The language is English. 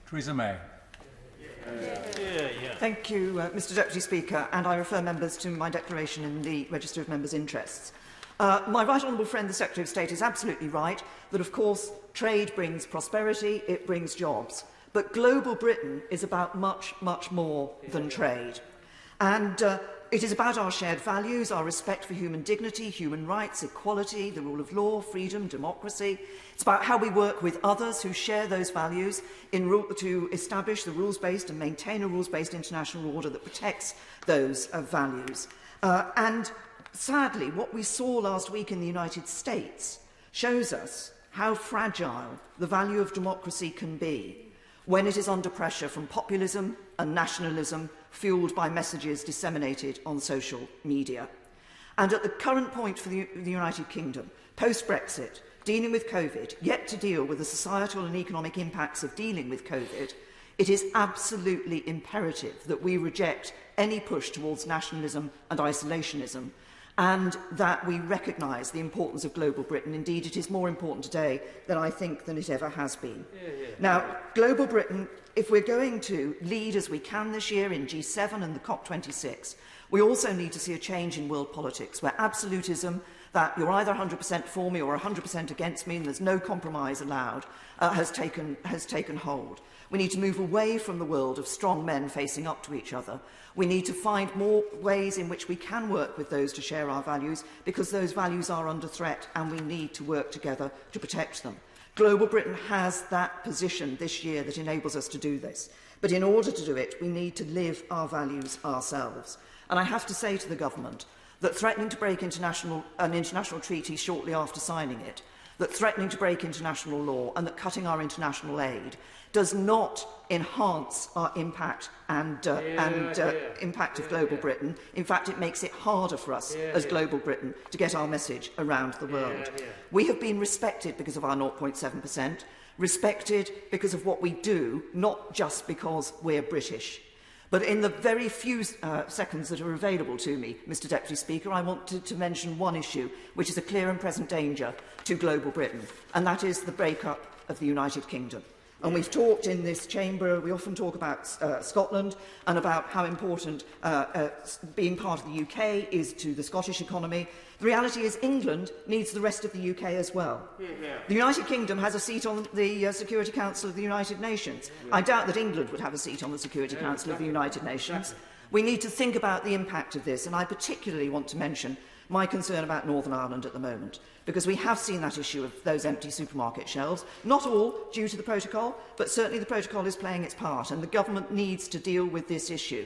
Theresa May. Thank you, Mr Deputy Speaker, and I refer members to my declaration in the Register of Members' Interests. My right honourable friend, the Secretary of State, is absolutely right that, of course, trade brings prosperity, it brings jobs. But global Britain is about much, much more than trade. And it is about our shared values, our respect for human dignity, human rights, equality, the rule of law, freedom, democracy. It's about how we work with others who share those values to establish the rules-based and maintain a rules-based international order that protects those values. And sadly, what we saw last week in the United States shows us how fragile the value of democracy can be when it is under pressure from populism and nationalism fuelled by messages disseminated on social media. And at the current point for the United Kingdom, post-Brexit, dealing with COVID, yet to deal with the societal and economic impacts of dealing with COVID, it is absolutely imperative that we reject any push towards nationalism and isolationism, and that we recognise the importance of global Britain. Indeed, it is more important today than I think than it ever has been. Now, global Britain, if we're going to lead as we can this year in G7 and the COP26, we also need to see a change in world politics, where absolutism, that you're either 100% for me or 100% against me and there's no compromise allowed, has taken hold. We need to move away from the world of strong men facing up to each other. We need to find more ways in which we can work with those to share our values, because those values are under threat and we need to work together to protect them. Global Britain has that position this year that enables us to do this. But in order to do it, we need to live our values ourselves. And I have to say to the government that threatening to break an international treaty shortly after signing it, that threatening to break international law and that cutting our international aid does not enhance our impact and impact of global Britain. In fact, it makes it harder for us as global Britain to get our message around the world. We have been respected because of our 0.7%, respected because of what we do, not just because we're British. But in the very few seconds that are available to me, Mr Deputy Speaker, I want to mention one issue which is a clear and present danger to global Britain, and that is the breakup of the United Kingdom. And we've talked in this chamber, we often talk about Scotland and about how important being part of the UK is to the Scottish economy. The reality is England needs the rest of the UK as well. The United Kingdom has a seat on the Security Council of the United Nations. I doubt that England would have a seat on the Security Council of the United Nations. We need to think about the impact of this, and I particularly want to mention my concern about Northern Ireland at the moment, because we have seen that issue of those empty supermarket shelves, not all due to the protocol, but certainly the protocol is playing its part, and the government needs to deal with this issue.